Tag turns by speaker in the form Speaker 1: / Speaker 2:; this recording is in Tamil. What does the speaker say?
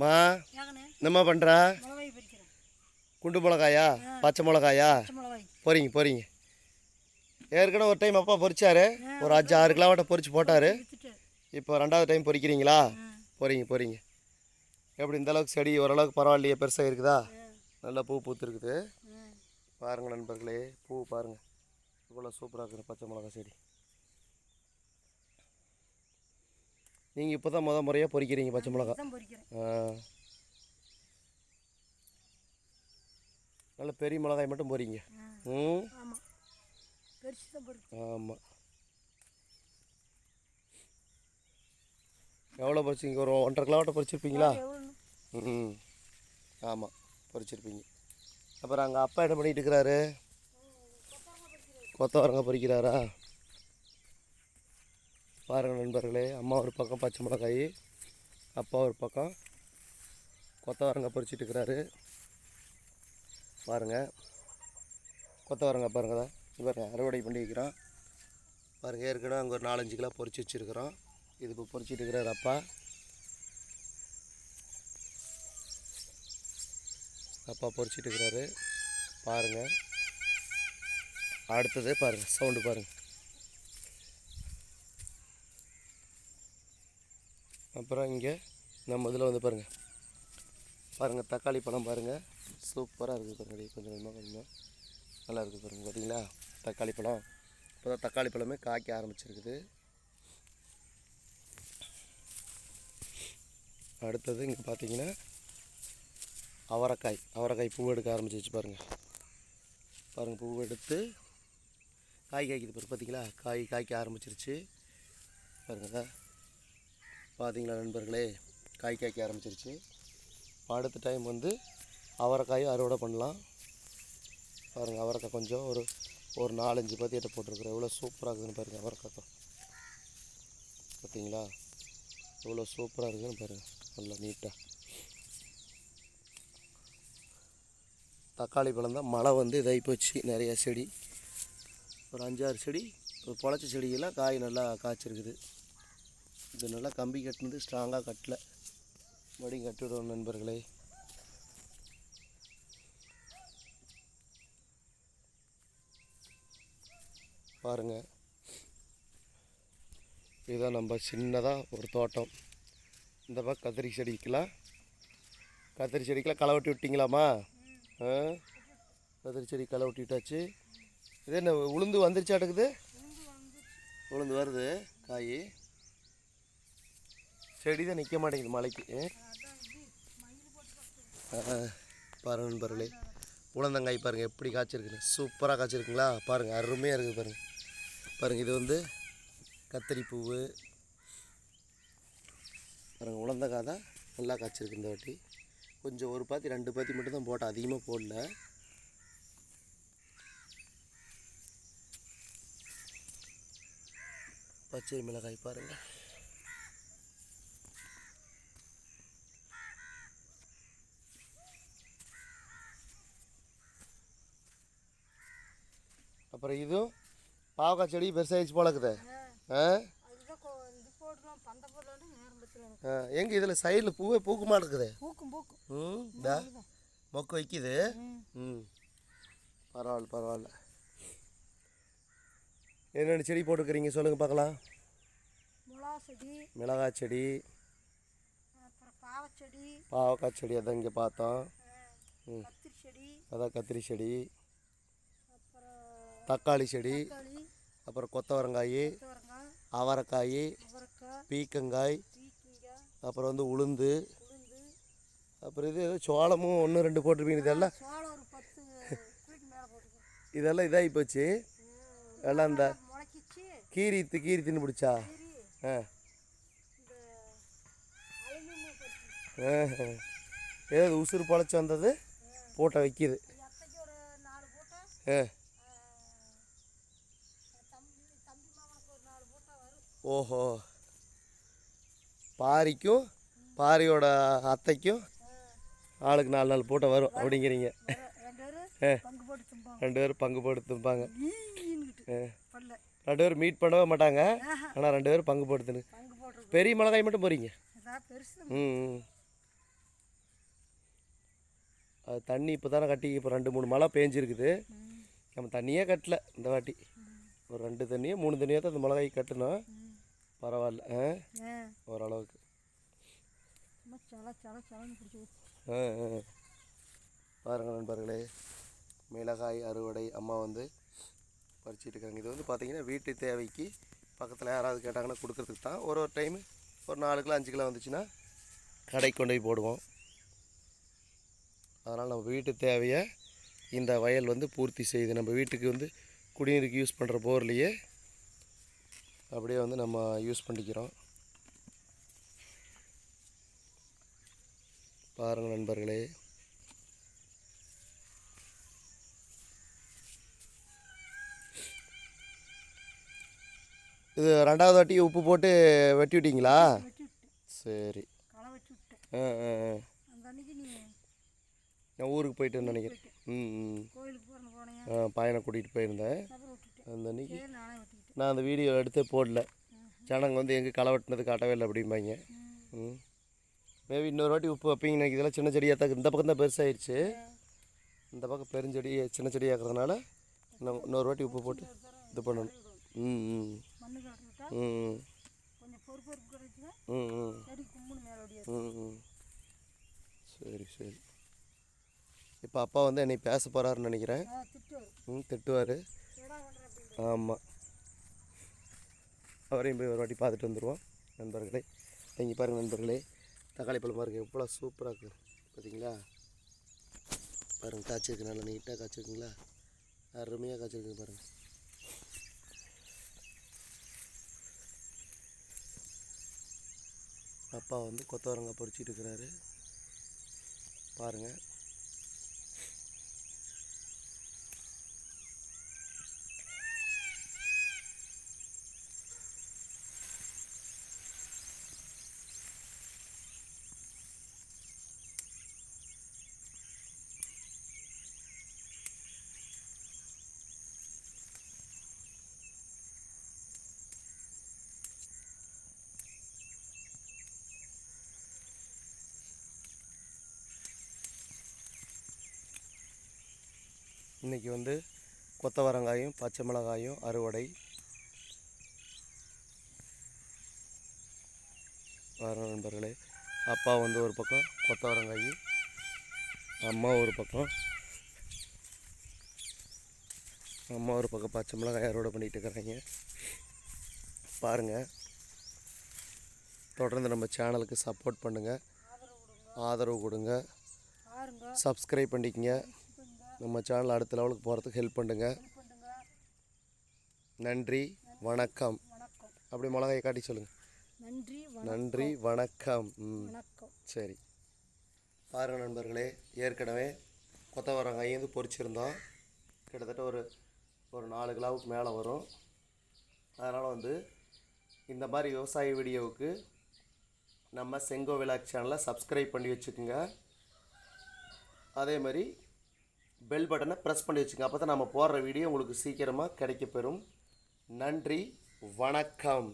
Speaker 1: மா என்னம்மா பண்ணுறா? குண்டு மிளகாயா பச்சை மிளகாயா போகிறீங்க ஏற்கனவே ஒரு டைம் அப்பா பொரிச்சாரு, ஒரு 5-6 கிலோவாட்ட பொரிச்சு போட்டார். இப்போ 2வது டைம் பொரிக்கிறீங்களா? போகிறீங்க. எப்படி இந்தளவுக்கு செடி ஓரளவுக்கு பரவாயில்லையே, பெருசாக இருக்குதா? நல்லா பூ பூத்துருக்குது பாருங்கள் நண்பர்களே. பூ பாருங்கள் இவ்வளோ சூப்பராக இருக்குது பச்சை மிளகா செடி. நீங்கள் இப்போ தான் முறையாக பொரிக்கிறீங்க பச்சை மிளகா? நல்ல பெரிய மிளகாய் மட்டும் பொரிங்க. ஆமாம். எவ்வளோ பொரிச்சிங்க? ஒரு 1.5 கிலோவாட்ட பொரிச்சிருப்பீங்களா? ஆமாம் பொரிச்சிருப்பீங்க. அப்புறம் அங்கே அப்பா என்ன பண்ணிகிட்டு இருக்கிறாரு? கொத்தவரங்காய் பொரிக்கிறாரா? பாருங்கள் நண்பர்களே, அம்மா ஒரு பக்கம் பச்சை மிளகாய், அப்பா ஒரு பக்கம் கொத்தவரங்காய் பொரிச்சிட்டு இருக்கிறாரு. பாருங்கள் கொத்தவரங்காய் பாருங்கள் தான் பாருங்கள் அறுவடை பண்ணி வைக்கிறோம் பாருங்கள். ஏற்கனவே அங்கே ஒரு 4-5 கிலோ பொரிச்சு வச்சுருக்கிறோம். இது இப்போ பொரிச்சிட்டு இருக்கிறாரு அப்பா பொரிச்சிட்டு இருக்கிறாரு பாருங்கள். அடுத்தது பாருங்கள், சவுண்டு பாருங்கள். அப்புறம் இங்கே நம்ம இதில் வந்து பாருங்கள் தக்காளி பழம் பாருங்கள், சூப்பராக இருக்குது பாருங்கள். கொஞ்சம் நல்லா இருக்குது பாருங்கள். பார்த்தீங்களா தக்காளி பழம்? இப்போ தான் தக்காளி பழமே காய்க்க ஆரம்பிச்சிருக்குது. அடுத்தது இங்கே பார்த்தீங்கன்னா அவரைக்காய் பூ எடுக்க ஆரம்பிச்சிச்சு பாருங்கள். பூ எடுத்து காய் காய்க்குது பாருங்கள். பார்த்தீங்களா காய்க்க ஆரம்பிச்சிருச்சு பாருங்கள். பார்த்தீங்களா நண்பர்களே, காய்க்க ஆரம்பிச்சிருச்சு. அடுத்த டைம் வந்து அவரைக்காயும் அறுவடை பண்ணலாம் பாருங்கள். அவரைக்காய் கொஞ்சம் ஒரு 4-5 பதியட்டை போட்டிருக்குறேன். எவ்வளோ சூப்பராக இருக்குதுன்னு பாருங்கள். அவரைக்காய் பார்த்தீங்களா எவ்வளோ சூப்பராக இருக்குதுன்னு பாருங்கள். நல்லா நீட்டாக தக்காளி பழம் தான். மழை வந்து இதாகி போச்சு. நிறையா செடி ஒரு 5-6 செடி பொழைச்ச செடியெல்லாம் காய் நல்லா காய்ச்சிருக்குது. இது நல்லா கம்பி கட்டினது, ஸ்ட்ராங்காக கட்டலை, மறுபடியும் கட்டி விடுவோம் நண்பர்களே. பாருங்கள், இதுதான் நம்ம சின்னதாக ஒரு தோட்டம். இந்த பக்கம் கத்திரி செடிக்கெலாம் களை வெட்டி விட்டிங்களாம்மா? கத்திரி செடி களை வெட்டி விட்டாச்சு. இது என்ன உளுந்து வந்துருச்சாட்டுக்குது? உளுந்து வருது காய். செடி தான் நிற்க மாட்டேங்குது மழைக்கு. பாருங்கள் நண்பர்களே, உளுந்தங்காய் பாருங்கள் எப்படி காய்ச்சிருக்குன்னு. சூப்பராக காய்ச்சிருக்குங்களா? பாருங்கள் அருமையாக இருக்குது பாருங்கள். இது வந்து கத்திரி பூவு பாருங்கள். உளுந்தங்காய் தான் நல்லா காய்ச்சிருக்கு இந்த வாட்டி. கொஞ்சம் 1 பாத்தி 2 பாத்தி மட்டும் தான் போட்டேன், அதிகமாக போடல. பச்சை மிளகாய் பாருங்கள். அப்புறம் இதுவும் பாவக்காய் செடி பெருசாகிடுச்சு போல இருக்குது. எங்கே இதில் சைடில் பூவே பூக்குமா இருக்குது? மொக்கு வைக்குது. பரவாயில்ல. என்னென்ன செடி போட்டுருக்குறீங்க சொல்லுங்கள் பார்க்கலாம். மிளகாய் செடி, பாவக்காய் செடி அதான் இங்கே பார்த்தோம். அதான் கத்திரி செடி, தக்காளி செடி, அப்புறம் கொத்தவரங்காய், அவரைக்காய், பீக்கங்காய், அப்புறம் வந்து உளுந்து, அப்புறம் இது ஏதோ சோளமும் 1-2 போட்டிருப்பீங்க. இதெல்லாம் இதாகி போச்சு. எல்லாம் இந்த கீரி தின்னு பிடிச்சா? ஏதாவது உசுறு பொழைச்சி வந்தது போட்டை வைக்கிது. ஓஹோ, பாரிக்கும் பாரியோட அத்தைக்கும் ஆளுக்கு 4 போட்டோ வரும் அப்படிங்கிறீங்க. 2 பேரும் பங்கு போட்டு திம்பாங்க. 2 பேரும் மீட் பண்ணவே மாட்டாங்க, ஆனால் 2 பேரும் பங்கு போட்டு தின்னு. பெரிய மிளகாய் மட்டும் போகிறீங்க. அது தண்ணி இப்போ தானே கட்டி இப்போ 2-3 மழை பேஞ்சிருக்குது. நம்ம தண்ணியே கட்டல இந்த வாட்டி. ஒரு 2 தண்ணியோ 3 தண்ணியோ தான் அந்த மிளகாய் கட்டணும். பரவாயில்ல ஓரளவுக்கு. பாருங்கள் நண்பர்களே, மிளகாய் அறுவடை அம்மா வந்து பறிச்சிட்டு இருக்காங்க. இது வந்து பார்த்திங்கன்னா வீட்டு தேவைக்கு பக்கத்தில் யாராவது கேட்டாங்கன்னா கொடுக்குறதுக்கு தான். ஒரு டைமு ஒரு 4 கிலோ 5 கிலோ வந்துச்சுன்னா கடைக்கு கொண்டு போய் போடுவோம். அதனால் நம்ம வீட்டு தேவையை இந்த வயல் வந்து பூர்த்தி செய்யுது. நம்ம வீட்டுக்கு வந்து குடிநீருக்கு யூஸ் பண்ணுற போர்லேயே அப்படியே வந்து நம்ம யூஸ் பண்ணிக்கிறோம். பாருங்கள் நண்பர்களே, இது 2வது வாட்டி உப்பு போட்டு வெட்டி விட்டீங்களா? சரி. நான் ஊருக்கு போயிட்டு நினைக்கிறேன். பையனை கூட்டிகிட்டு போயிருந்தேன். அந்த அன்றைக்கி நான் அந்த வீடியோ எடுத்து போடல. ஜனங்க வந்து எங்கே களை வெட்டினது காட்டவே இல்லை அப்படிம்பாங்க. மேபி இன்னொரு வாட்டி உப்பு வைப்பீங்க எனக்கு. இதெல்லாம் சின்ன செடியாக தான் இந்த பக்கம் தான் பெருசாகிடுச்சு. இந்த பக்கம் பெருஞ்செடி சின்ன செடியாகிறதுனால இன்னொரு வாட்டி உப்பு போட்டு இது பண்ணணும். சரி சரி. இப்போ அப்பா வந்து என்னை பேச போகிறாருன்னு நினைக்கிறேன். திட்டுவார். ஆமாம், அவரையும் போய் ஒரு வாட்டி பார்த்துட்டு வந்துடுவோம் நண்பர்களே. இங்கே பாருங்கள் நண்பர்களே, தக்காளி பழம் பாருங்கள் எவ்வளோ சூப்பராக இருக்குது பார்த்தீங்களா? பாருங்கள் காய்ச்சிருக்கு, நல்லா நீட்டாக காய்ச்சிருக்குங்களா? அருமையாக காய்ச்சிருக்குங்க பாருங்கள். அப்பா வந்து கொத்தவரங்காய் பொரிச்சிட்டு இருக்கிறாரு பாருங்கள். இன்றைக்கி வந்து கொத்தவரங்காயும் பச்சை மிளகாயும் அறுவடை. வர நண்பர்களே, அப்பா வந்து ஒரு பக்கம் கொத்தவரங்காய், அம்மா ஒரு பக்கம் பச்சை மிளகாய் அறுவடை பண்ணிகிட்டு இருக்கிறாங்க பாருங்கள். தொடர்ந்து நம்ம சேனலுக்கு சப்போர்ட் பண்ணுங்கள், ஆதரவு கொடுங்க, சப்ஸ்கிரைப் பண்ணிக்கங்க. நம்ம சேனல் அடுத்த லெவலுக்கு போகிறதுக்கு ஹெல்ப் பண்ணுங்கள். நன்றி வணக்கம். அப்படி மிளகாயை காட்டி சொல்லுங்கள். நன்றி வணக்கம். சரி. பாருங்கள் நண்பர்களே, ஏற்கனவே கொத்தவரங்காய் வந்து பொரிச்சிருந்தோம். கிட்டத்தட்ட ஒரு 4 கிலோவுக்கு மேலே வரும். அதனால் வந்து இந்த மாதிரி விவசாய வீடியோவுக்கு நம்ம செங்கோ விலாக் சேனலை சப்ஸ்கிரைப் பண்ணி வச்சுக்கோங்க. அதே மாதிரி பெல் பட்டனை ப்ரெஸ் பண்ணி வச்சுங்க. அப்போ தான் நம்ம போடுற வீடியோ உங்களுக்கு சீக்கிரமாக கிடைக்கப்பெறும். நன்றி வணக்கம்.